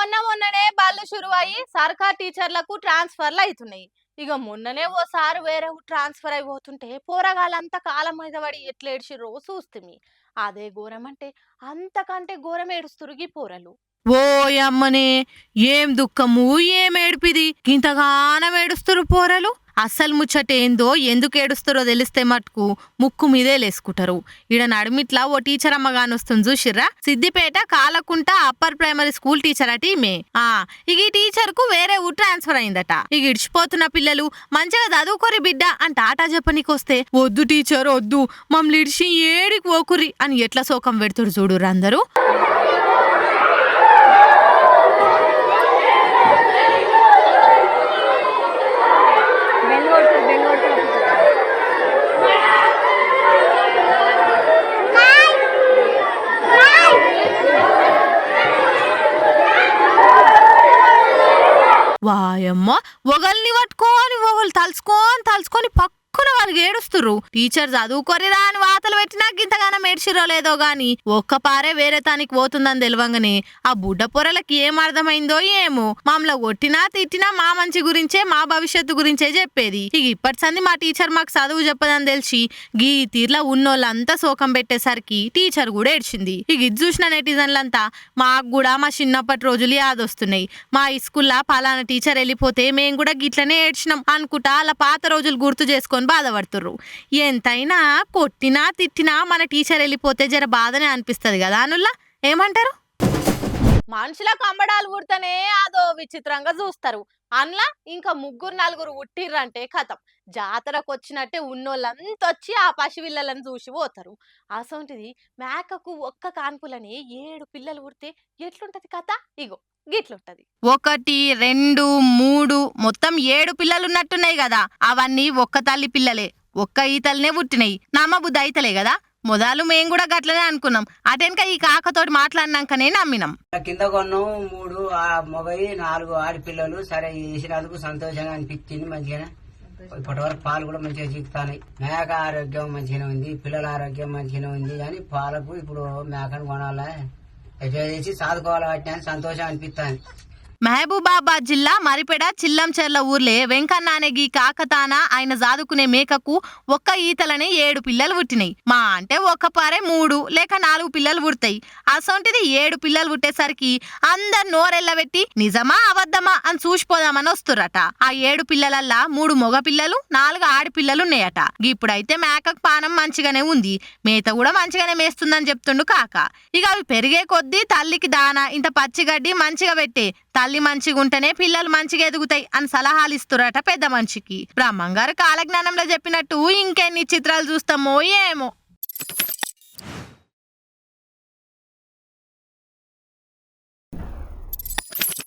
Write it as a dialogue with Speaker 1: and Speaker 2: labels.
Speaker 1: మొన్ననే బళ్ళు షురువయ్యి సర్కార్ టీచర్లకు ట్రాన్స్ఫర్లు అవుతున్నాయి. ఇక మొన్ననే ఓసారి వేరే ట్రాన్స్ఫర్ అయిపోతుంటే పోరగాళ్ళంతా కాలం మీద పడి ఎట్లా ఏడ్చిర్రో చూస్తుంది. అదే ఘోరం అంటే అంతకంటే ఘోరం ఏడుస్తురు ఈ పోరలు.
Speaker 2: ఓయమ్మనే ఏం దుఃఖము ఏం ఏడిపిది ఇంతగానం ఏడుస్తురు పోరలు. అస్సలు ముచ్చటేందో ఎందుకు ఏడుస్తారో తెలిస్తే మటుకు ముక్కు మీదే లేసుకుంటారు. ఈడ నడుమిట్లా ఓ టీచర్ అమ్మగాని వస్తుంది చూసిర్రా. Siddipet Kalakunta upper primary school teacher అట ఈమె. ఇక ఈ టీచర్ కు వేరే ఊరు ట్రాన్స్ఫర్ అయిందట. ఇక ఇడిచిపోతున్న పిల్లలు మంచిగా చదువుకోరి బిడ్డ అని టాటా చెప్పనీకొస్తే వద్దు టీచర్ వద్దు మమ్మల్ని ఇడిచి ఏడికి పోకురి అని ఎట్లా శోకం పెడుతురు చూడుర్రు అందరూ. వాయమ్మ ఒకల్ని పట్టుకొని ఒకళ్ళు తలుచుకొని పక్కున వాళ్ళకి ఏడుస్తుర్రు. టీచర్ చదువుకోరిరా అని వాతలు పెట్టినా ఇంతగానం ఏడ్చిరో లేదో గాని ఒక్కపారే వేరే తానికి పోతుందని తెలివంగానే ఆ బుడ్డ పొరలకి ఏం అర్థమైందో ఏమో మమ్మల్ని కొట్టినా తిట్టినా మా మంచి గురించే మా భవిష్యత్తు గురించే చెప్పేది. ఇక ఇప్పటి సంది మా టీచర్ మాకు చదువు చెప్పదని తెలిసి గీ తీర్లా ఉన్నోళ్ళంతా శోకం పెట్టేసరికి టీచర్ కూడా ఏడ్చింది. ఇక ఇది చూసిన నెటిజన్లంతా మాకు కూడా మా చిన్నప్పటి రోజులు యాదొస్తున్నాయి, మా స్కూల్లో పలానా టీచర్ వెళ్ళిపోతే మేము కూడా గిట్లనే ఏడ్చినాం అనుకుంటా అలా పాత రోజులు గుర్తు చేసుకొని బాధపడుతుర్రు. ఎంతైనా కొట్టినా తిట్టినా మన టీచర్ వెళ్ళిపోతే జర బాధనే అనిపిస్తుంది కదా అనుల్లా, ఏమంటారు?
Speaker 1: మనుషులకు అంబడాలు పుడితేనే అదో విచిత్రంగా చూస్తారు. అందులో ఇంకా ముగ్గురు నలుగురు ఉట్టిర్రంటే కథం జాతరకు వచ్చినట్టే ఉన్నోళ్ళంతా వచ్చి ఆ పసిపిల్లలను చూసి పోతారు. అసొంటిది మేకకు ఒక్క కాన్పులని 7 పిల్లలు పుడితే ఎట్లుంటది కథ? ఇగో గిట్లుంటది.
Speaker 2: 1 2 3 మొత్తం 7 పిల్లలు ఉన్నట్టున్నాయి కదా. అవన్నీ ఒక్క తల్లి పిల్లలే, ఒక్క ఈతలనే పుట్టినాయి. నమ్మబుద్ధి అయితలే కదా. మొదలు మేము కూడా గట్లనే అనుకున్నాం. అటెనక ఈ కాకతోటి మాట్లాడినాకనే నమ్మినాం.
Speaker 3: కింద కొన్నాం 3 మొగయి 4 ఆడపిల్లలు. సరే వేసినందుకు సంతోషంగా అనిపించింది. మంచిగానే ఇప్పటి వరకు పాలు కూడా మంచిగా చిక్కుతాయి. మేక ఆరోగ్యం మంచిగానే ఉంది, పిల్లల ఆరోగ్యం మంచిగానే ఉంది. కానీ పాలకు ఇప్పుడు మేకను కొనాలా ఎట్లా చేసి సాదుకోవాలి వాటిని అని సంతోషం అనిపిస్తాను.
Speaker 2: మహబూబాబాద్ జిల్లా మరిపెడ చిల్లంచెర్ల ఊర్లే వెంకన్న అనే గీ కాకతాన ఆయన జాదుకునే మేకకు ఒక్క ఈతలనే 7 పిల్లలు పుట్టినాయి. మా అంటే ఒక్క పారే 3 లేక 4 పిల్లలు పుడతాయి. అసొంటిది 7 పిల్లలు పుట్టేసరికి అందరు నోరెళ్ళబెట్టి నిజమా అబద్ధమా అని చూసిపోదామని వస్తురట. ఆ 7 పిల్లలల్లా 3 మగ పిల్లలు 4 ఆడపిల్లలు ఉన్నాయట. ఇప్పుడైతే మేకకు పానం మంచిగానే ఉంది, మేత కూడా మంచిగానే మేస్తుందని చెప్తుండు కాక. ఇక అవి పెరిగే కొద్దీ తల్లికి దాన ఇంత పచ్చిగడ్డి మంచిగా పెట్టే, తల్లి మంచిగా ఉంటేనే పిల్లలు మంచిగా ఎదుగుతాయి అని సలహాలు ఇస్తురట పెద్ద మనిషికి. బ్రహ్మంగారు కాలజ్ఞానంలో చెప్పినట్టు ఇంకెన్ని చిత్రాలు చూస్తామో ఏమో.